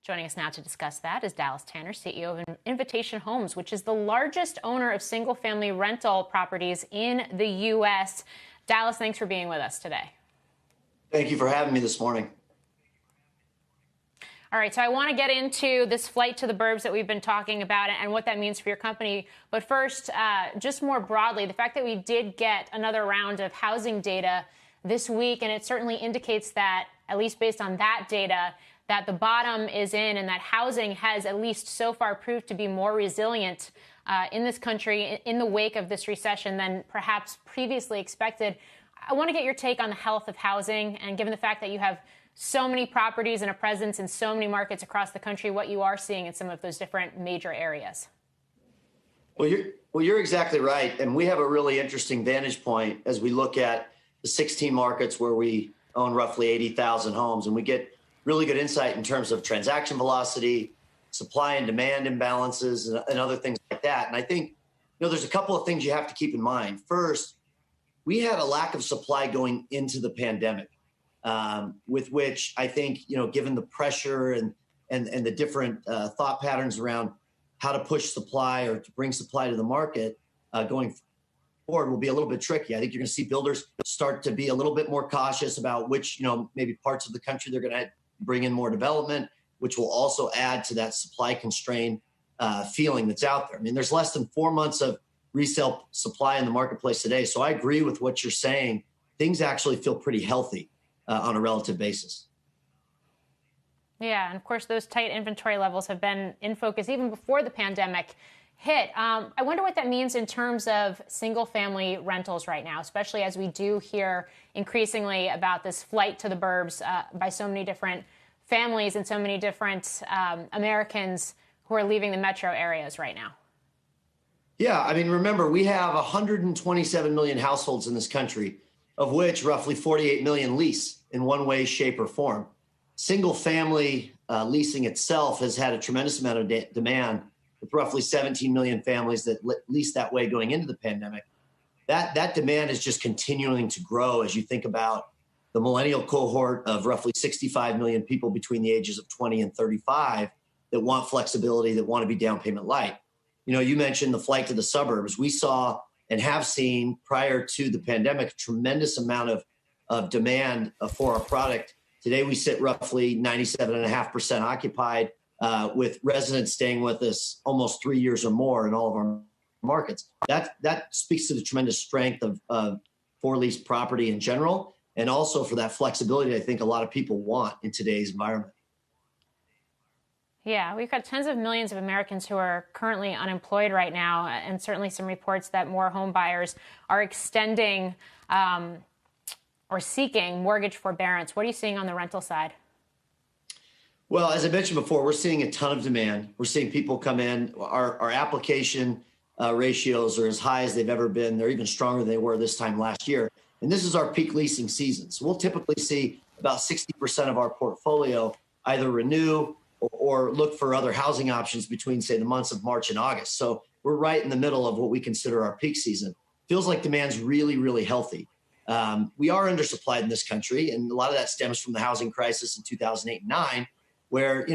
Joining us now to discuss that is Dallas Tanner, CEO of Invitation Homes, which is the largest owner of single-family rental properties in the U.S. Dallas, thanks for being with us today. Thank you for having me this morning. All right, so I want to get into this flight to the burbs that we've been talking about and what that means for your company. But first, just more broadly, the fact that we did get another round of housing data this week, and it certainly indicates that, at least based on that data, that the bottom is in and that housing has at least so far proved to be more resilient in this country in the wake of this recession than perhaps previously expected. I want to get your take on the health of housing, and given the fact that you have so many properties and a presence in so many markets across the country, what you are seeing in some of those different major areas. Well, you're exactly right. And we have a really interesting vantage point as we look at the 16 markets where we own roughly 80,000 homes. And we get really good insight in terms of transaction velocity, supply and demand imbalances, and other things like that. And I think, there's a couple of things you have to keep in mind. First, we had a lack of supply going into the pandemic. With which I think, given the pressure and the different thought patterns around how to push supply or to bring supply to the market going forward will be a little bit tricky. I think you're going to see builders start to be a little bit more cautious about which, maybe parts of the country they're going to bring in more development, which will also add to that supply constrained feeling that's out there. I mean, there's less than 4 months of resale supply in the marketplace today. So I agree with what you're saying. Things actually feel pretty healthy on a relative basis. Yeah, and of course, those tight inventory levels have been in focus even before the pandemic hit. I wonder what that means in terms of single-family rentals right now, especially as we do hear increasingly about this flight to the burbs by so many different families and so many different Americans who are leaving the metro areas right now. Yeah, I mean, remember, we have 127 million households in this country, of which roughly 48 million lease in one way, shape, or form. Single family leasing itself has had a tremendous amount of demand, with roughly 17 million families that leased that way going into the pandemic. That demand is just continuing to grow as you think about the millennial cohort of roughly 65 million people between the ages of 20 and 35 that want flexibility, that want to be down payment light. You mentioned the flight to the suburbs. We saw and have seen prior to the pandemic a tremendous amount of demand for our product. Today, we sit roughly 97.5% occupied, with residents staying with us almost 3 years or more in all of our markets. That speaks to the tremendous strength of for lease property in general, and also for that flexibility I think a lot of people want in today's environment. Yeah, we've got tens of millions of Americans who are currently unemployed right now, and certainly some reports that more home buyers are extending or seeking mortgage forbearance. What are you seeing on the rental side? Well, as I mentioned before, we're seeing a ton of demand. We're seeing people come in. Our application ratios are as high as they've ever been. They're even stronger than they were this time last year. And this is our peak leasing season. So we'll typically see about 60% of our portfolio either renew or look for other housing options between, say, the months of March and August. So we're right in the middle of what we consider our peak season. Feels like demand's really, really healthy. We are undersupplied in this country, and a lot of that stems from the housing crisis in 2008 and 9, where,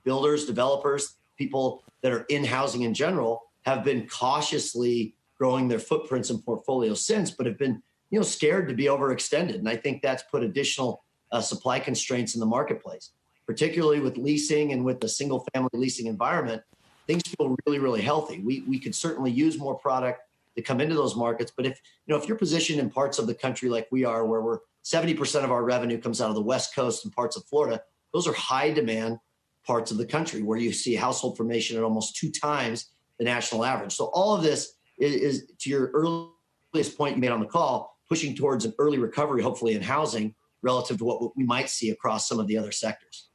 builders, developers, people that are in housing in general have been cautiously growing their footprints and portfolios since, but have been, scared to be overextended. And I think that's put additional supply constraints in the marketplace. Particularly with leasing and with the single family leasing environment, things feel really, really healthy. We could certainly use more product to come into those markets. But if you're positioned in parts of the country like we are, where we're 70% of our revenue comes out of the West Coast and parts of Florida, those are high demand parts of the country where you see household formation at almost 2 times the national average. So all of this is to your earliest point you made on the call, pushing towards an early recovery, hopefully in housing relative to what we might see across some of the other sectors.